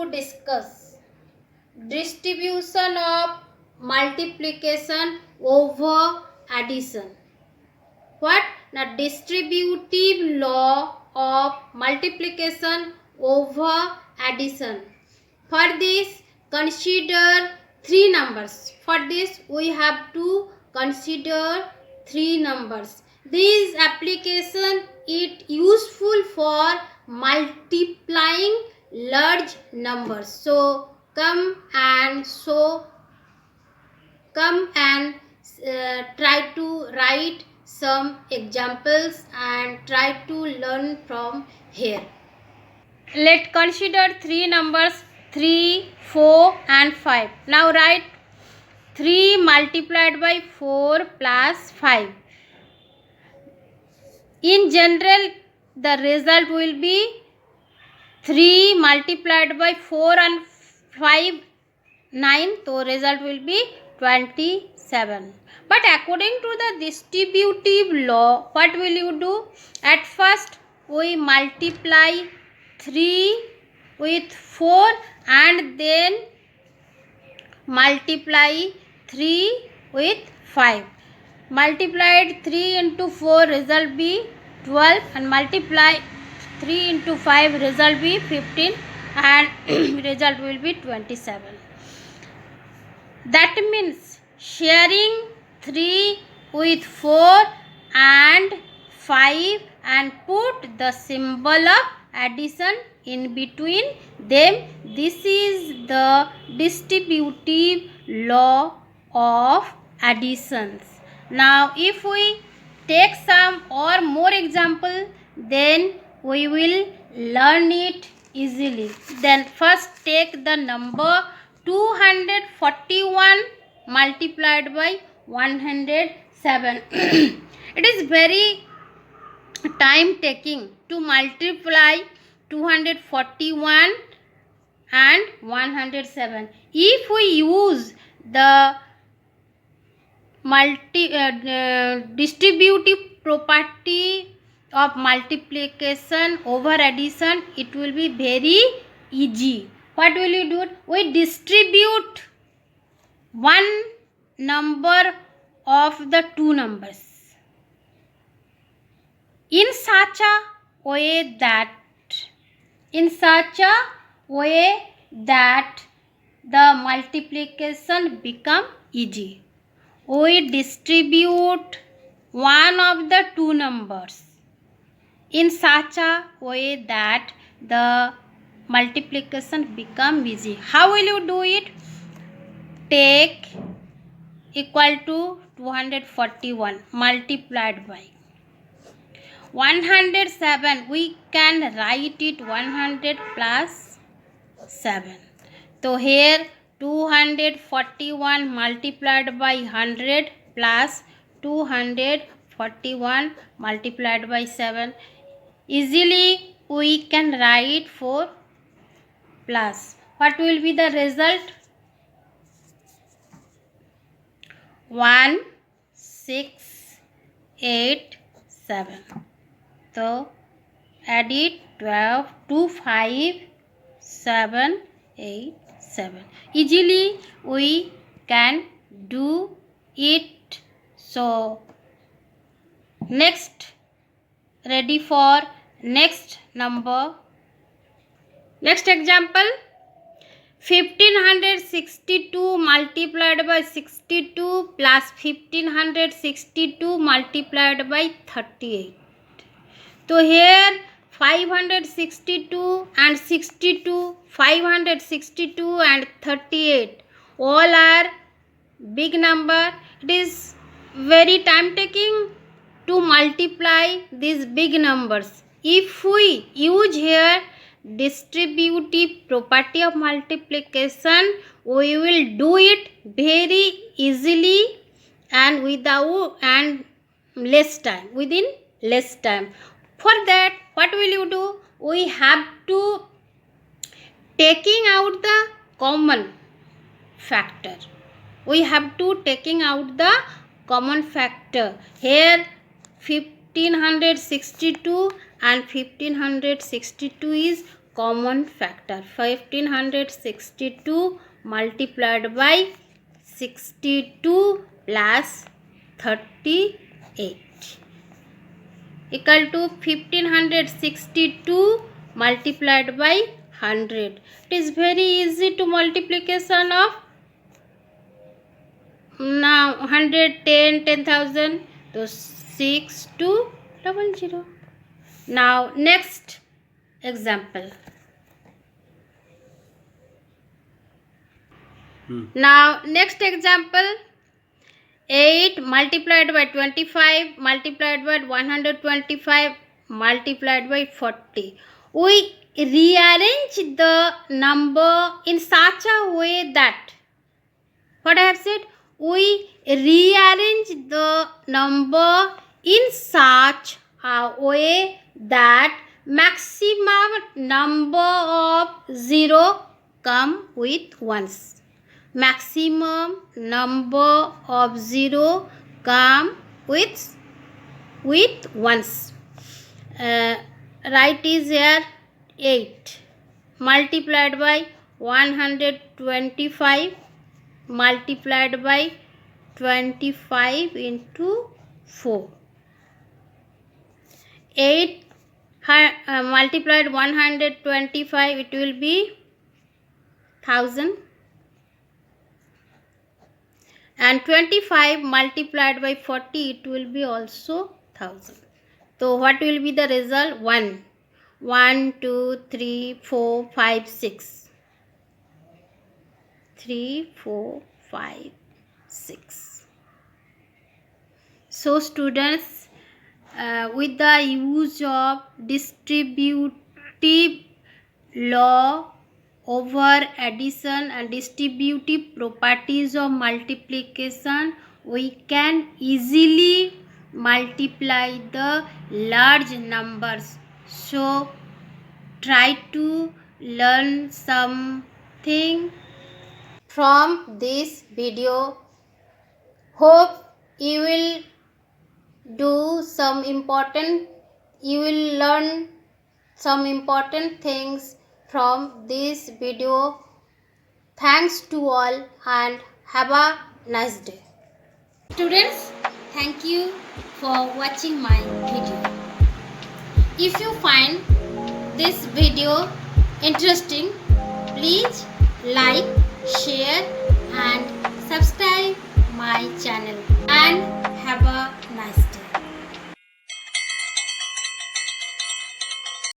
to discuss distribution of multiplication over addition. What? The distributive law of multiplication over addition. For this, consider three numbers. For this, we have to consider three numbers. This application is useful for multiplying large numbers. So come and try to write some examples and try to learn from here. Let's consider three numbers 3, 4 and 5. Now write 3 multiplied by 4 plus 5. In general, the result will be 3 multiplied by 4 and 5, 9. So result will be 27. But according to the distributive law, what will you do? At first, we multiply 3 with 4 and then multiply 3 with 5. Multiplied 3 into 4 result be 12 and multiply 3 into 5 result be 15 and result will be 27. That means sharing 3 with 4 and 5 and put the symbol of addition in between them. This is the distributive law of additions. Now if we take some or more example, then we will learn it easily. Then first take the number 241 multiplied by 107. It is very time taking to multiply 241 and 107. If we use the distributive property of multiplication over addition, it will be very easy. What will you do? We distribute one number of the two numbers in such a way that the multiplication become easy. We distribute one of the two numbers in such a way that the multiplication become easy. How will you do it? Take equal to 241 multiplied by 107. We can write it 100 plus 7. So here 241 multiplied by 100 plus 241 multiplied by 7. Easily we can write 4 plus. What will be the result? 1, 6, 8, 7. So add it 12, 2, 5, 7, 8, 7. Easily we can do it. So next, ready for next number. Next example, 1562 multiplied by 62 plus 1562 multiplied by 38. So here 562 and 62, 562 and 38 all are big number. It is very time taking to multiply these big numbers. If we use here distributive property of multiplication, we will do it very easily and within less time. For that, what will you do? We have to taking out the common factor. We have to taking out the common factor. Here 1562 and 1562 is common factor. 1562 multiplied by 62 plus 38 equal to 1562 multiplied by 100. It is very easy to multiplication of now 100, 10,000. So 6200. Now next example. Now next example, 8 multiplied by 25 multiplied by 125 multiplied by 40. We rearrange the number in such a way that, what I have said, we rearrange the number in such a way that maximum number of 0 come with ones. Maximum number of 0 come with ones. Right is here 8 multiplied by 125 multiplied by 25 into 4. 8 multiplied 125, it will be 1000. And 25 multiplied by 40, it will be also 1000. So what will be the result? 1. 1, 2, 3, 4, 5, 6. 3, 4, 5, 6. So students, with the use of distributive law over addition and distributive properties of multiplication, we can easily multiply the large numbers. So try to learn something from this video. Hope you will learn some important things from this video. Thanks to all and have a nice day. Students, thank you for watching my video. If you find this video interesting, please like, share and subscribe my channel.